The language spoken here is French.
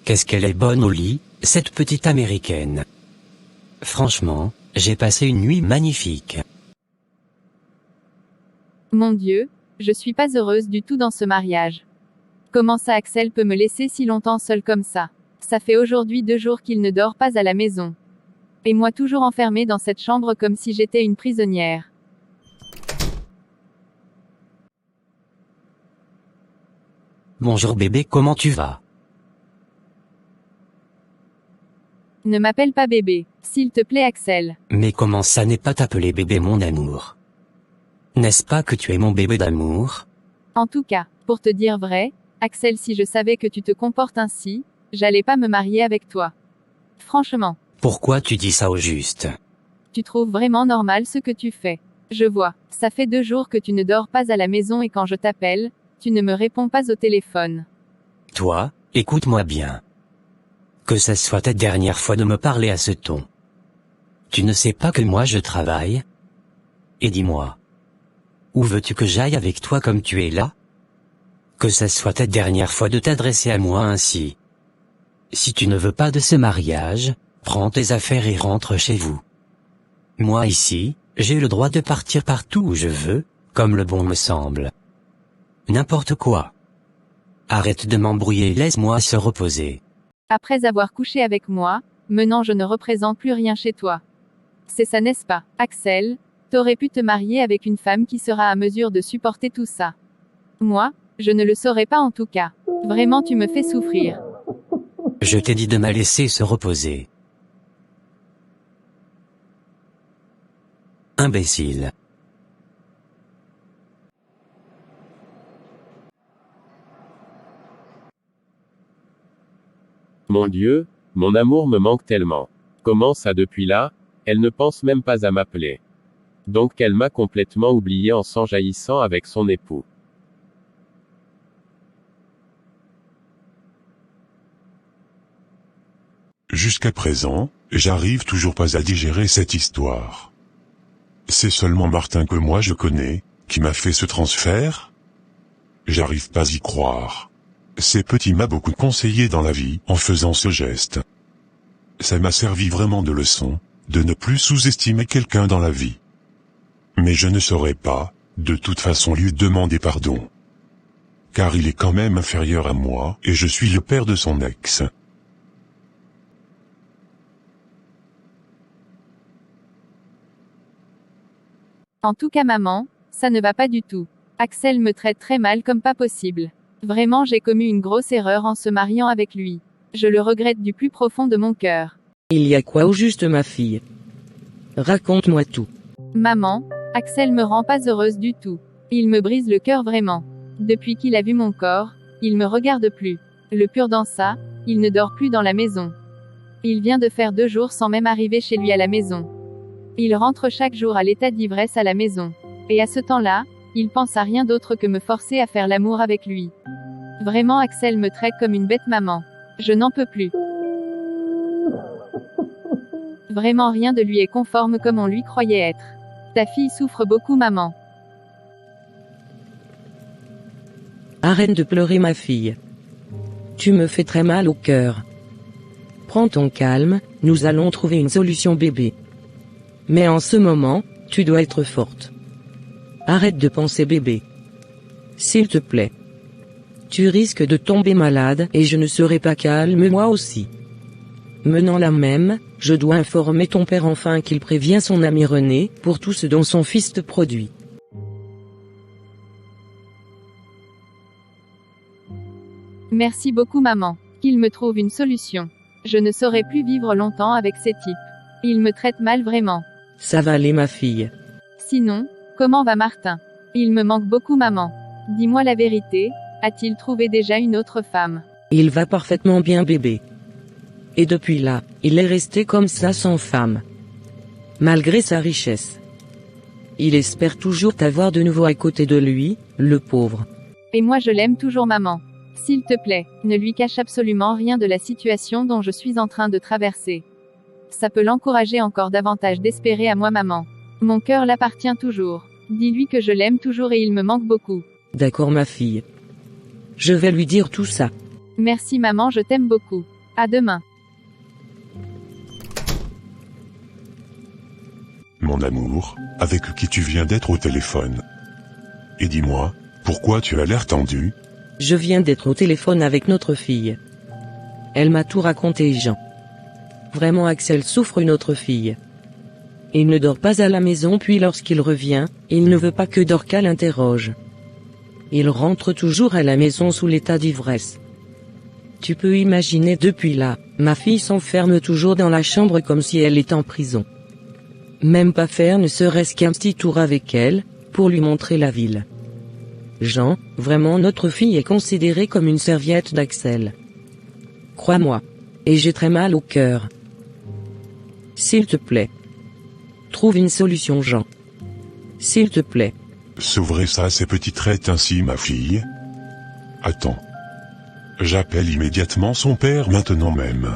Qu'est-ce qu'elle est bonne au lit, cette petite américaine. Franchement, j'ai passé une nuit magnifique. Mon Dieu, je suis pas heureuse du tout dans ce mariage. Comment ça Axel peut me laisser si longtemps seule comme ça? Ça fait aujourd'hui 2 jours qu'il ne dort pas à la maison. Et moi toujours enfermée dans cette chambre comme si j'étais une prisonnière. Bonjour bébé, comment tu vas? Ne m'appelle pas bébé, s'il te plaît Axel. Mais comment ça n'est pas t'appeler bébé mon amour? N'est-ce pas que tu es mon bébé d'amour? En tout cas, pour te dire vrai, Axel, si je savais que tu te comportes ainsi, j'allais pas me marier avec toi. Franchement. Pourquoi tu dis ça au juste? Tu trouves vraiment normal ce que tu fais. Je vois, ça fait 2 jours que tu ne dors pas à la maison et quand je t'appelle, tu ne me réponds pas au téléphone. Toi, écoute-moi bien. Que ça soit ta dernière fois de me parler à ce ton. Tu ne sais pas que moi je travaille? Et dis-moi. Où veux-tu que j'aille avec toi comme tu es là? Que ça soit ta dernière fois de t'adresser à moi ainsi. Si tu ne veux pas de ce mariage, prends tes affaires et rentre chez vous. Moi ici, j'ai le droit de partir partout où je veux, comme le bon me semble. N'importe quoi. Arrête de m'embrouiller et laisse-moi se reposer. Après avoir couché avec moi, maintenant je ne représente plus rien chez toi. C'est ça n'est-ce pas, Axel? T'aurais pu te marier avec une femme qui sera à mesure de supporter tout ça. Moi, je ne le saurais pas en tout cas. Vraiment tu me fais souffrir. Je t'ai dit de me laisser se reposer. Imbécile. Mon Dieu, mon amour me manque tellement. Comment ça depuis là? Elle ne pense même pas à m'appeler. Donc elle m'a complètement oublié en s'enjaillissant avec son époux. Jusqu'à présent, j'arrive toujours pas à digérer cette histoire. C'est seulement Martin que moi je connais, qui m'a fait ce transfert? J'arrive pas à y croire. C'est petit m'a beaucoup conseillé dans la vie en faisant ce geste. Ça m'a servi vraiment de leçon, de ne plus sous-estimer quelqu'un dans la vie. Mais je ne saurais pas, de toute façon lui demander pardon. Car il est quand même inférieur à moi et je suis le père de son ex. En tout cas maman, ça ne va pas du tout. Axel me traite très mal comme pas possible. Vraiment j'ai commis une grosse erreur en se mariant avec lui. Je le regrette du plus profond de mon cœur. Il y a quoi au juste ma fille? Raconte-moi tout. Maman, Axel me rend pas heureuse du tout. Il me brise le cœur vraiment. Depuis qu'il a vu mon corps, il me regarde plus. Le pur dans ça, il ne dort plus dans la maison. Il vient de faire 2 jours sans même arriver chez lui à la maison. Il rentre chaque jour à l'état d'ivresse à la maison. Et à ce temps-là, il pense à rien d'autre que me forcer à faire l'amour avec lui. Vraiment Axel me traite comme une bête maman. Je n'en peux plus. Vraiment rien de lui est conforme comme on lui croyait être. Ta fille souffre beaucoup maman. Arrête de pleurer ma fille. Tu me fais très mal au cœur. Prends ton calme, nous allons trouver une solution bébé. Mais en ce moment, tu dois être forte. Arrête de penser bébé. S'il te plaît. Tu risques de tomber malade et je ne serai pas calme moi aussi. Menant la même, je dois informer ton père enfin qu'il prévient son ami René pour tout ce dont son fils te produit. Merci beaucoup maman. Qu'il me trouve une solution. Je ne saurais plus vivre longtemps avec ces types. Ils me traitent mal vraiment. Ça va aller ma fille. Sinon, comment va Martin? Il me manque beaucoup maman. Dis-moi la vérité, a-t-il trouvé déjà une autre femme? Il va parfaitement bien bébé. Et depuis là, il est resté comme ça sans femme. Malgré sa richesse. Il espère toujours t'avoir de nouveau à côté de lui, le pauvre. Et moi je l'aime toujours maman. S'il te plaît, ne lui cache absolument rien de la situation dont je suis en train de traverser. Ça peut l'encourager encore davantage d'espérer à moi maman. Mon cœur l'appartient toujours. Dis-lui que je l'aime toujours et il me manque beaucoup. D'accord ma fille. Je vais lui dire tout ça. Merci maman, je t'aime beaucoup. À demain. Mon amour, avec qui tu viens d'être au téléphone? Et dis-moi, pourquoi tu as l'air tendu? Je viens d'être au téléphone avec notre fille. Elle m'a tout raconté, Jean. Vraiment, Axel souffre une autre fille. Il ne dort pas à la maison, puis lorsqu'il revient, il ne veut pas que Dorca l'interroge. Il rentre toujours à la maison sous l'état d'ivresse. Tu peux imaginer, depuis là, ma fille s'enferme toujours dans la chambre comme si elle était en prison. Même pas faire ne serait-ce qu'un petit tour avec elle, pour lui montrer la ville. Jean, vraiment notre fille est considérée comme une serviette d'Axel. Crois-moi. Et j'ai très mal au cœur. S'il te plaît. Trouve une solution, Jean. S'il te plaît. Sauverait ça ces petits traits ainsi, ma fille? Attends. J'appelle immédiatement son père maintenant même.